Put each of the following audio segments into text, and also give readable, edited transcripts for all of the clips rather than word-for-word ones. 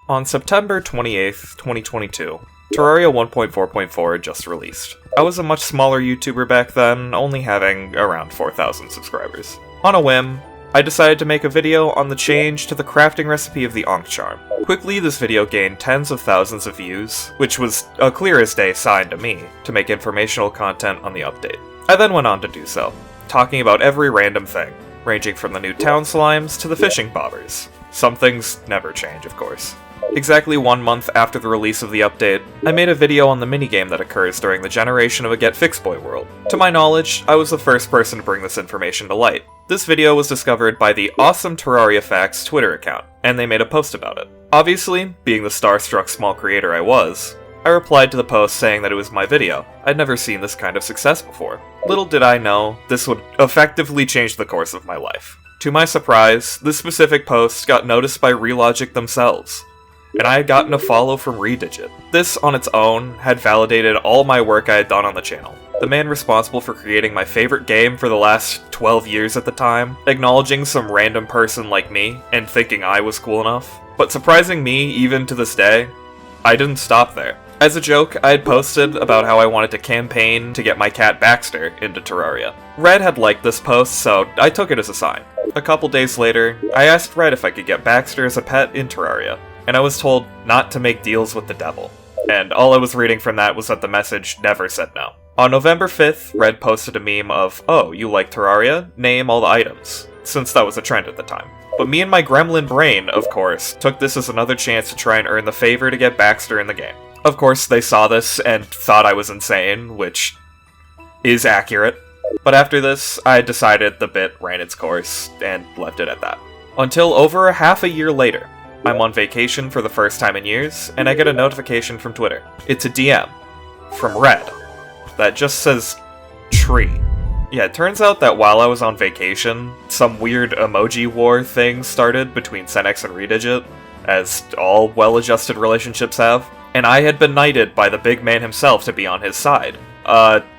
On September 28th, 2022, Terraria 1.4.4 just released. I was a much smaller YouTuber back then, only having around 4,000 subscribers. On a whim, I decided to make a video on the change to the crafting recipe of the Ankh Charm. Quickly, this video gained tens of thousands of views, which was a clear as day sign to me to make informational content on the update. I then went on to do so, talking about every random thing, ranging from the new town slimes to the fishing bobbers. Some things never change, of course. Exactly 1 month after the release of the update, I made a video on the minigame that occurs during the generation of a Get Fix Boy world. To my knowledge, I was the first person to bring this information to light. This video was discovered by the Awesome Terraria Facts Twitter account, and they made a post about it. Obviously, being the starstruck small creator I was, I replied to the post saying that it was my video. I'd never seen this kind of success before. Little did I know, this would effectively change the course of my life. To my surprise, this specific post got noticed by Relogic themselves, and I had gotten a follow from Redigit. This, on its own, had validated all my work I had done on the channel. The man responsible for creating my favorite game for the last 12 years at the time, acknowledging some random person like me, and thinking I was cool enough. But surprising me, even to this day, I didn't stop there. As a joke, I had posted about how I wanted to campaign to get my cat Baxter into Terraria. Red had liked this post, so I took it as a sign. A couple days later, I asked Red if I could get Baxter as a pet in Terraria, and I was told not to make deals with the devil. And all I was reading from that was that the message never said no. On November 5th, Red posted a meme of, "Oh, you like Terraria? Name all the items," since that was a trend at the time. But me and my gremlin brain, of course, took this as another chance to try and earn the favor to get Baxter in the game. Of course, they saw this and thought I was insane, which is accurate. But after this, I decided the bit ran its course, and left it at that. Until over half a year later, I'm on vacation for the first time in years, and I get a notification from Twitter. It's a DM from Red that just says, "tree." Yeah, it turns out that while I was on vacation, some weird emoji war thing started between Senex and Redigit, as all well-adjusted relationships have, and I had been knighted by the big man himself to be on his side.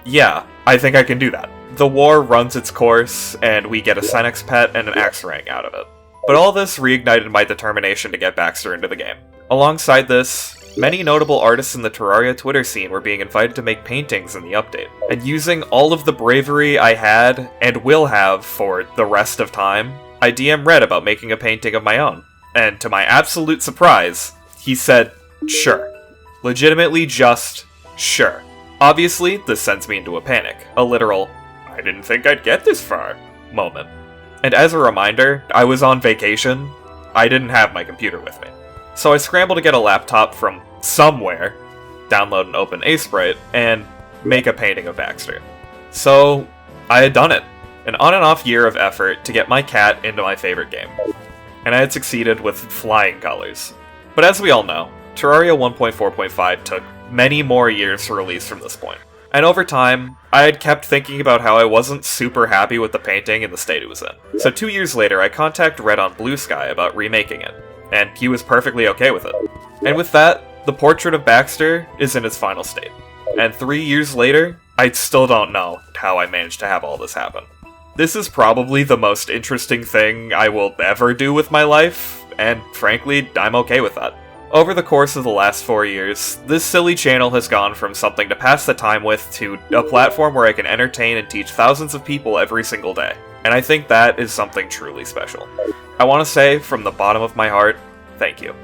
Yeah, I think I can do that. The war runs its course, and we get a Senex pet and an axe ring out of it. But all this reignited my determination to get Baxter into the game. Alongside this, many notable artists in the Terraria Twitter scene were being invited to make paintings in the update. And using all of the bravery I had, and will have for the rest of time, I DM'd Red about making a painting of my own. And to my absolute surprise, he said, sure. Legitimately just, sure. Obviously, this sends me into a panic. A literal, I didn't think I'd get this far moment. And as a reminder, I was on vacation. I didn't have my computer with me. So I scrambled to get a laptop from somewhere, download and open Sprite, and make a painting of Baxter. So I had done it. An on and off year of effort to get my cat into my favorite game. And I had succeeded with flying colors. But as we all know, Terraria 1.4.5 took many more years to release from this point. And over time, I had kept thinking about how I wasn't super happy with the painting and the state it was in. So 2 years later, I contacted Red on Blue Sky about remaking it, and he was perfectly okay with it. And with that, the portrait of Baxter is in its final state. And 3 years later, I still don't know how I managed to have all this happen. This is probably the most interesting thing I will ever do with my life, and frankly, I'm okay with that. Over the course of the last 4 years, this silly channel has gone from something to pass the time with to a platform where I can entertain and teach thousands of people every single day. And I think that is something truly special. I want to say, from the bottom of my heart, thank you.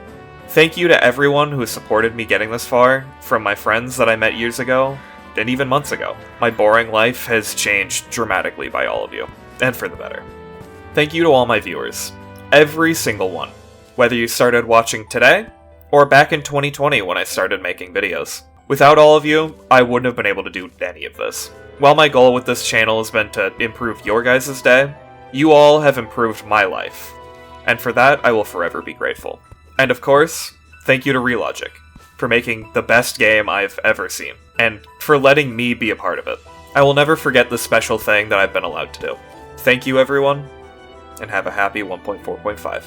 Thank you to everyone who has supported me getting this far, from my friends that I met years ago, and even months ago. My boring life has changed dramatically by all of you, and for the better. Thank you to all my viewers. Every single one. Whether you started watching today, or back in 2020 when I started making videos. Without all of you, I wouldn't have been able to do any of this. While my goal with this channel has been to improve your guys' day, you all have improved my life. And for that, I will forever be grateful. And of course, thank you to Relogic for making the best game I've ever seen, and for letting me be a part of it. I will never forget this special thing that I've been allowed to do. Thank you everyone, and have a happy 1.4.5.